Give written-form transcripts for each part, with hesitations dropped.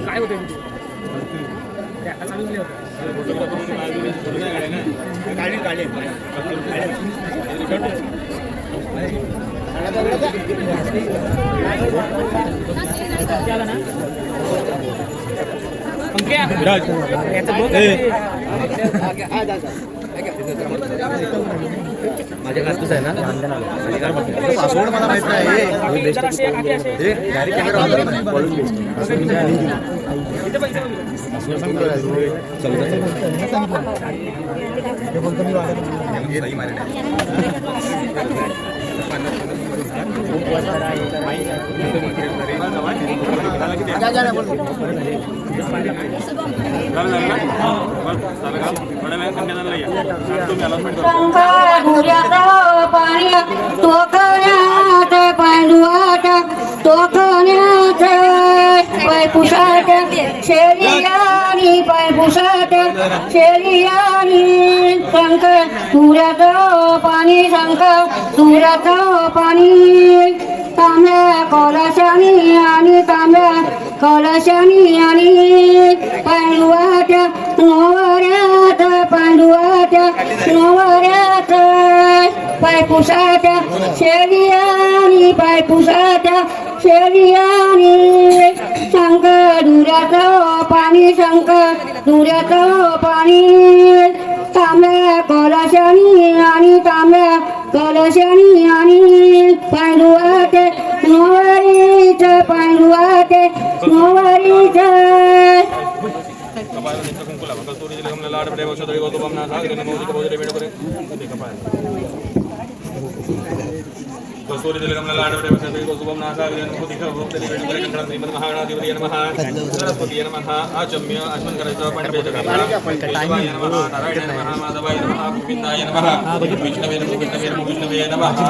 काय होते माझ्या घरातच आहे ना पासवर्ड मला माहित पाणी शंकर तुऱ्याचं पाणी तांब्या कलशानी आणि तांब्या कलशानी आणि पांडुआच्या नवऱ्यात पांडुआच्या नवऱ्यात पायपुसाच्या शेरियानी पायपुसाच्या शेरियानी शंकर दुऱ्याचं पाणी शंकर दुऱ्याचं पाणी तांब्या कलशानी आणि तांब्या कलशानी आणि पांडुआचे नवरीचे पांडुआचे नवरीचे कस्तूरी तिलकम लाडवडे वसते शुभम नासागरे नमोदिख भक्तरी वेणुकरे कंकण श्रीमद महागणाधिपती नमः सरस्वती नमः आचम्य आचमन करायचं पंडित केशवाय नमः नारायण नमः माधवाय नमः गोविंदाय नमः विष्णवे नमः विष्णवे नमः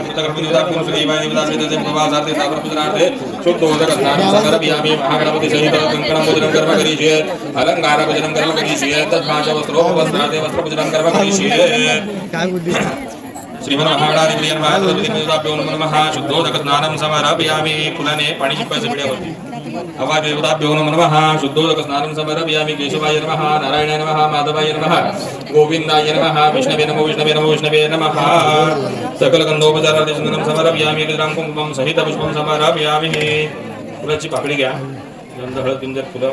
कृतकर्मनिदात्मन श्रीवाय निदात्मते देववासार्थे तावरपुत्रार्थे शुद्धोदक स्नानं समर्पयामि महागणपति सहित कंकणं पूजनं कर्म करिष्ये अलंकार पूजनं कर्म करिष्ये तद्भाष वस्त्रो वस्त्रादे वस्त्र पूजनं कर्म करिष्ये श्रीमन्महागणाधिपती नमः सरस्वतीदेवताभ्यो नमः शुद्धोदक स्नानं समर्पयामि फुलाने पाणी शिंपायचं पिढ्यावरती अवाज देवताभ्यो नमः शुद्धोदक स्नानं समर्पयामि केशवाय नमः नारायणाय नमः माधवाय नमः गोविंदाय नमः विष्णवे नमो विष्णवे नमो विष्णवे नमः सकल गंधोपचारादि चंदनं समर्पयामि गजरां कुंकुमं सहित पुष्पं समर्पयामि फुलाची पाकळी घ्या गंध हळद पिंजर फुलं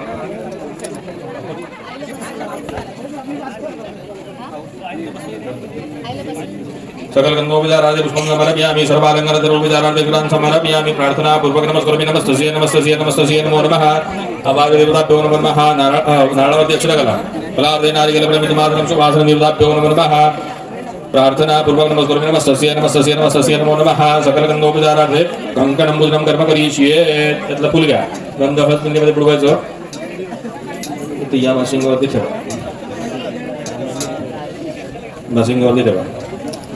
सकल गंधोपचारादि पुष्पं समर्पयामि सर्वालंकारोपचारादि कृतान् समर्पयामि प्रार्थना पूर्वक नमस्करोमि नमस्तस्यै नमस्तस्यै नमस्तस्यै नमो नमः अवाग देवताभ्यो नमः नारायणावती अक्षरकला फलार्दे नारिकेलप्रमितमात्रं शुभासनं देवताभ्यो नमः प्रार्थना पूर्वक नमस्करोमि नमस्तस्यै नमस्तस्यै नमस्तस्यै नमो नमः सकल गंधोपचारादि कंकणं पूजनं कर्म करिष्ये त्यातलं फुल घ्या गंध हळद पिंडीमध्ये बुडवायचं ते या बाशिंगावरती ठेवा बाशिंगावरती ठेवा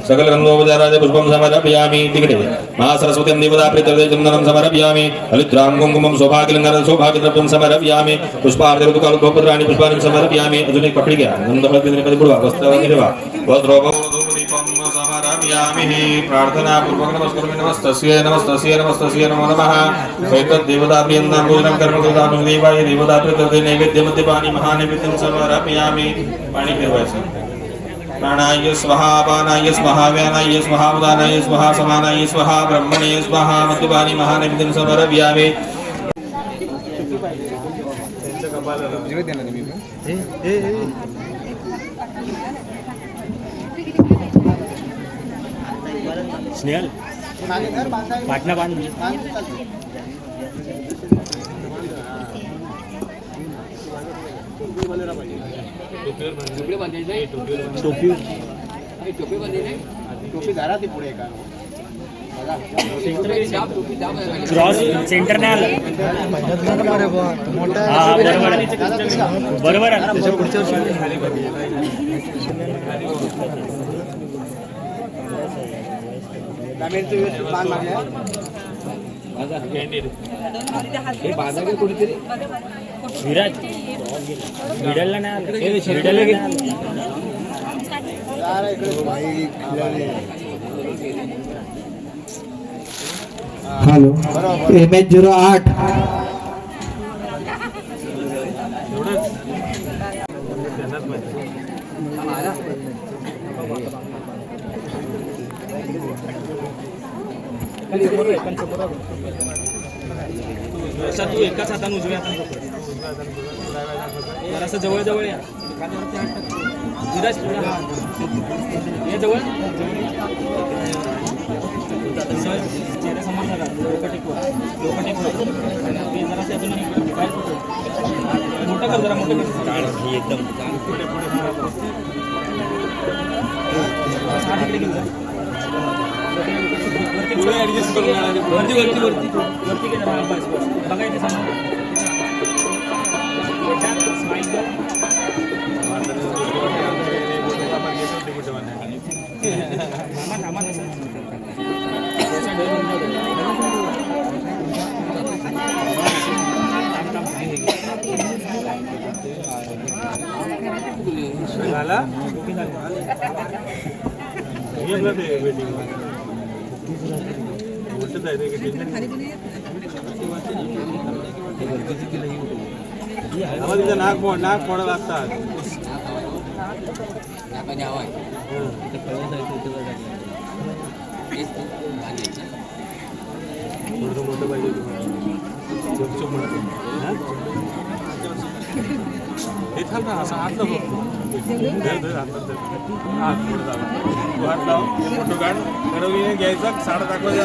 सकल गंधोपचारादि पुष्पं समर्पयामि तिकडे महासरस्वतीं देवताप्रीत्यर्थे चन्दनं समर्पयामि हरिद्रां कुंकुमं सौभाग्यलङ्कारं सौभाग्यद्रव्यं समर्पयामि पुष्पार्धऋतुकालुपपत्राणि पुष्पाणि समर्पयामि अजून एक पकडी घ्या गंधहळदीमध्ये बुडवा वस्त्रावरती ठेवा वस्त्रोपदीपं समर्पयामि प्रार्थना पूर्वक नमस्करोमि नमस्तस्यै नमस्तस्यै नमस्तस्यै नमो नमः एतद् देवताप्रियन्तां पूजनं कर्म कृतां देवाय देवताप्रीत्यर्थे नैवेद्यमध्ये पाणी महानैवेद्यं समर्पयामि पाणी फिरवायचं प्राणाय स्वाहा अपानाय स्वाहा व्यानाय स्वाहा उदानाय स्वाहा समानाय स्वाहा ब्रह्मणे स्वाहा मध्यपानी महानैवेद्यं समर्पयामि स्नेहल पाटणा बांध टोपी टोपी बांधायची टोपी घाला ती पुढे का क्रॉस सेंटर नाही आलं. हा बरोबर आहे. बरोबर आहे. विराज मिडलला नाही आलं. मिडलला नाही आलं. हॅलो MH08 तू एकाच हाताने उजव्या हाताने जरासं जवळ जवळ या. विराज ये जवळ चेहरा समान झाला. डोकं टेकवा. जरासं अजून मोठं कर. जरा मोठं कर. एकदम ऍडजस्ट करून वरती वरती वरती वरती घे जरा. बस बस बघा इथे समोर. स्माईल कर. थांबा तसं. झाला नाक फोडा लागतात. मोठं पाहिजे. हे थांब ना. असं हात लाव. हात पुढे झाला. तू हात लाव. फोटो काढ. ठरवून घ्यायचा. साडा दाखवायचा.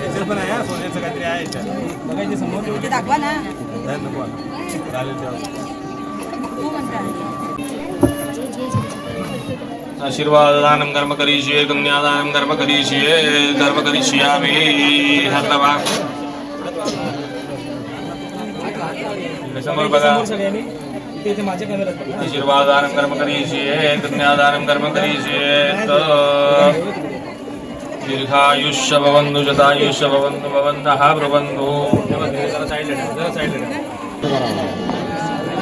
याच्यात पण आहे. सोन्याचं काहीतरी आहे याच्यात. बघायचे समोर दाखवा ना. नको चालेल तेव्हा. आशीर्वादानं कर्म करिष्ये. कन्यादानं कर्म करिष्ये. कर्म करिष्यामि. हात लावा. समोर बघा. आशीर्वादानं कर्म करिष्ये. कन्यादानं कर्म करिष्ये. दीर्घायुष्य भवन्तु. शतायुष्य भवन्तु. भवन्तः ब्रुवन्तु. जरा साईडला ठेव. जरा साईडला ठेव.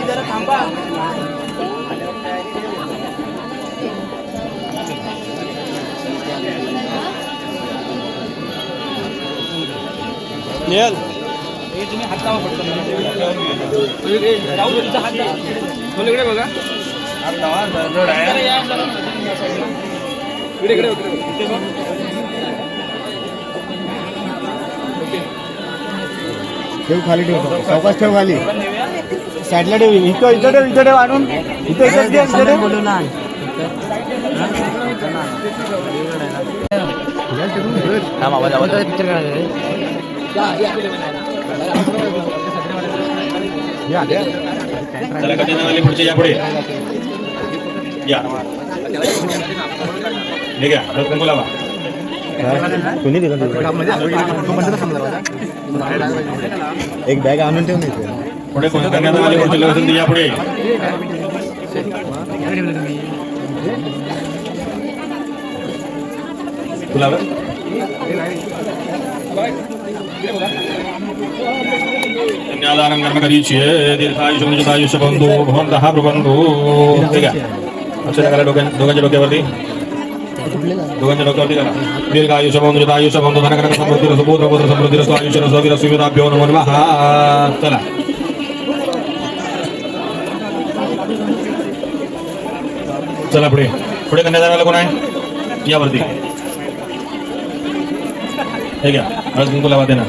जरा थांबा. नेल हे तुम्ही हात लावा फक्त. राहू दे. तुझा हात लावा. इकडे बघा. हात लावा. जड आहे. इकडे इकडे इकडे बघ. ठेव खाली. ठेव सावकाश. ठेव खाली. साईडला ठेव. इथं ठेव. इथं ठेव आणून. इथं बोलू ना. पुढचे या पुढे या. ठीक आहे. कुंकू लावा. कोणी दिलं एक बॅग आणून ठेवून येते. पुढे कोणी करण्यात आले पुढचे लक्ष या पुढे. तुला कन्यादानं कर्म करिष्ये. दीर्घायुष्यं शतायुष्य भवन्तु. भवन्तः ब्रुवन्तु. ठीक आहे. अक्षर करा. दोघांच्या डोक्यावरती. दोघांच्या डोक्यावरती करा. दीर्घायुष्य भवन्तु. शतायुष्य भवन्तु. धनकनक समृद्धिरस्तु. पुत्रपुत्र समृद्धिरस्तु. आयुष्यरस्तु. वीरस्वीराभ्यो नमो नमः. चला. चला पुढे. पुढे कन्यादानाला कोण आहे. यावरती. ठीक आहे. हळद कुंकू लावा देना.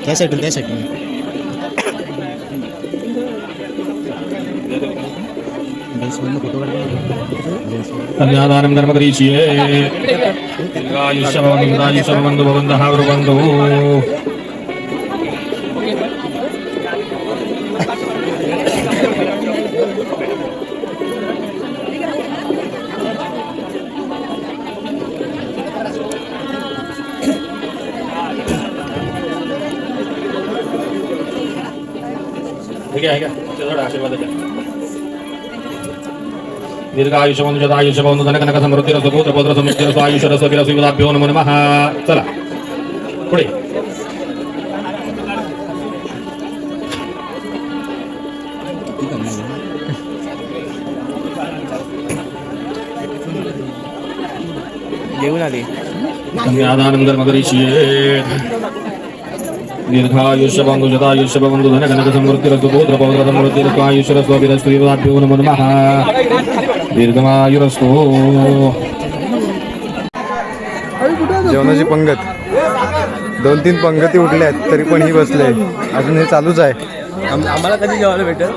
त्या साईडून. त्या साईडून. कन्यादानं कर्म करिष्ये. दीर्घायुष्य भवन्तु. शतायुष्य भवन्तु. भवन्तः ब्रुवन्तु. आहे का थोडा आशीर्वादाच्या दीर्घ आयुष्य बंधू आयुष्य बंधू धन कनक समृद्धी रस पुत्र पौत्र समृद्धी रस आयुष्य रस विलाभ्यो नमो नमः चला पुढे घेऊन आली कन्यादानं धर्म करिष्ये दीर्घायुष्य बंधु जतायुष्य बंधु धन कनक समृद्धि रस पुत्र पौत्र समृद्धि रस आयुष्य रस विलाभ्यो नमो नमः दीर्घमायुरस्तु जेवणाची पंगत 2-3 पंगती उठल्या आहेत तरी पण ही बसले अजून हे चालूच आहे आम्हाला कधी जेवायला भेटेल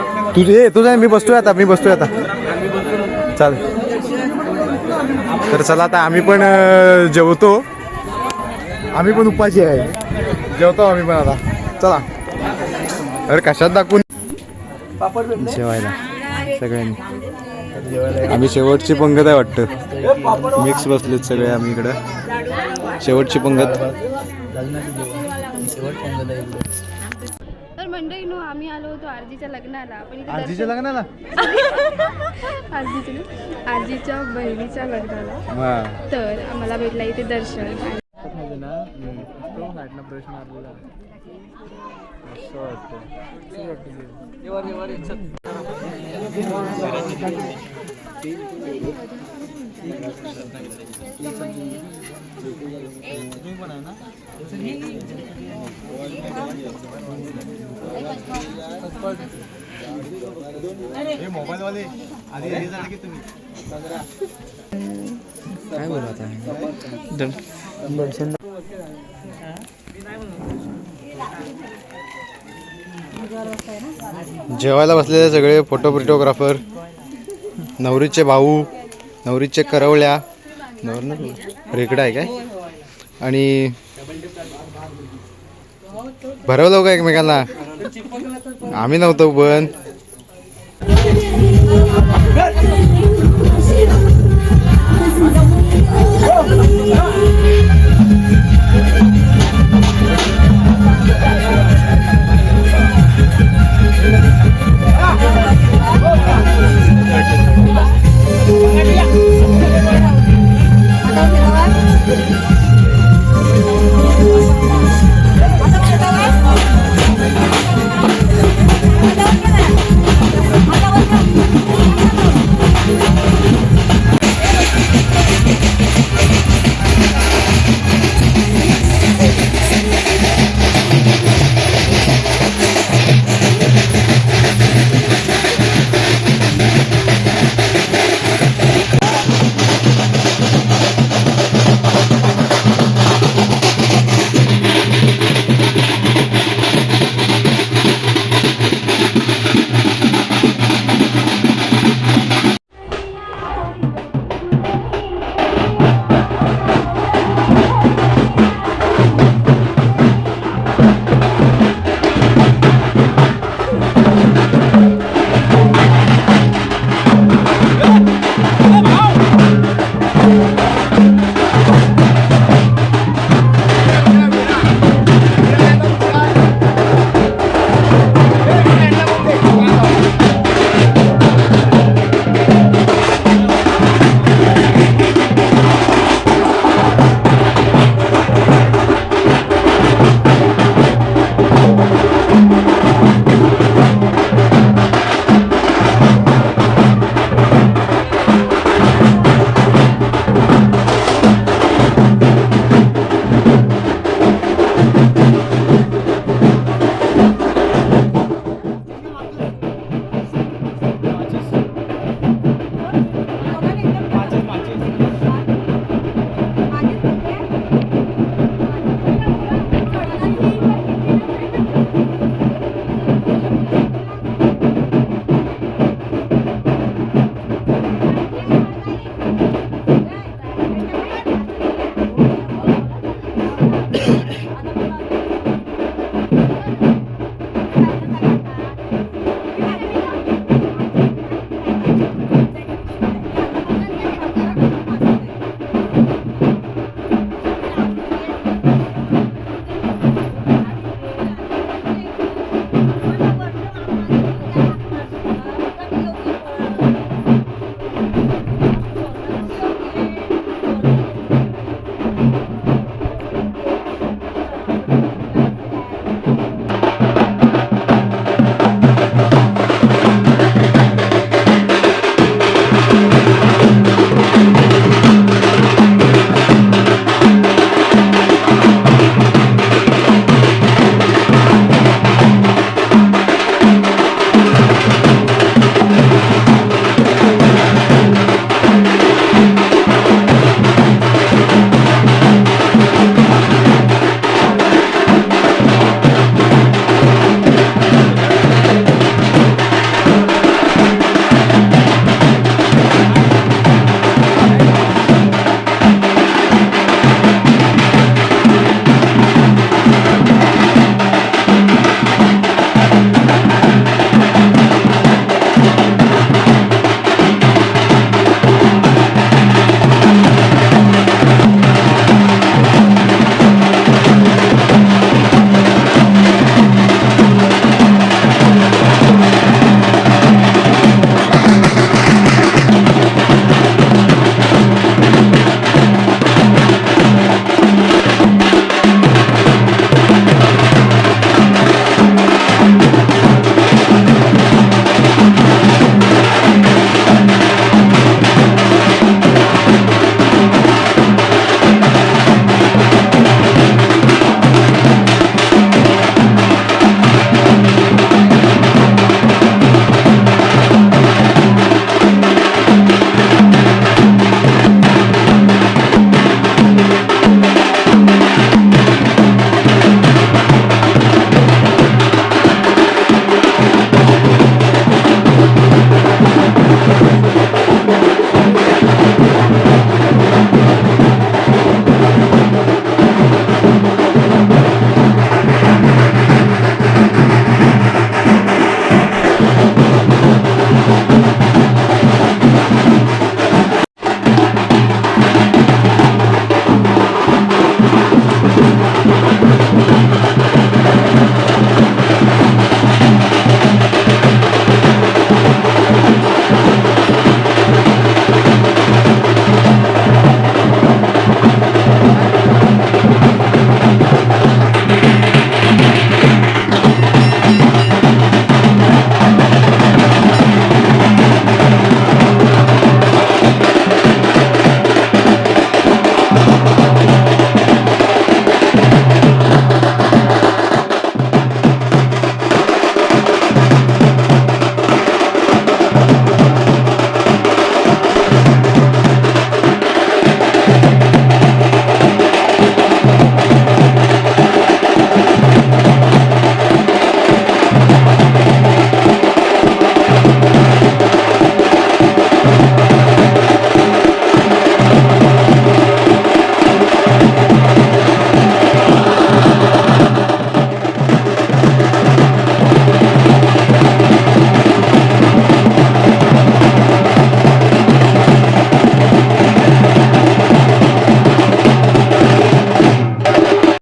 तुझं आहे मी बसतोय आता चाल तर चला आता आम्ही पण जेवतो आम्ही पण उपाशी आहे जेवतो आम्ही पण आता चला अरे कशात दाखवून जेवायला सगळ्यांनी आम्ही शेवटची पंगत आहे वाटतं मिक्स बसलेत सगळे आम्ही इकडं शेवटची पंगत तर मंडळी नो आम्ही आलो होतो आरजीच्या लग्नाला पण इथे आजीच्या लग्नाला आरजीच्या बहिणीच्या लग्नाला तर आम्हाला भेटला इथे दर्शन प्रश्न आलेला मोबाईल वाले आधी झाले की तुम्ही काय बोलत आहे जेवायला बसलेले सगळे फोटोग्राफर नवरीचे भाऊ नवरीचे करवल्या रेकडा आहे काय आणि भरवलं का एकमेकांना आम्ही नव्हतो पण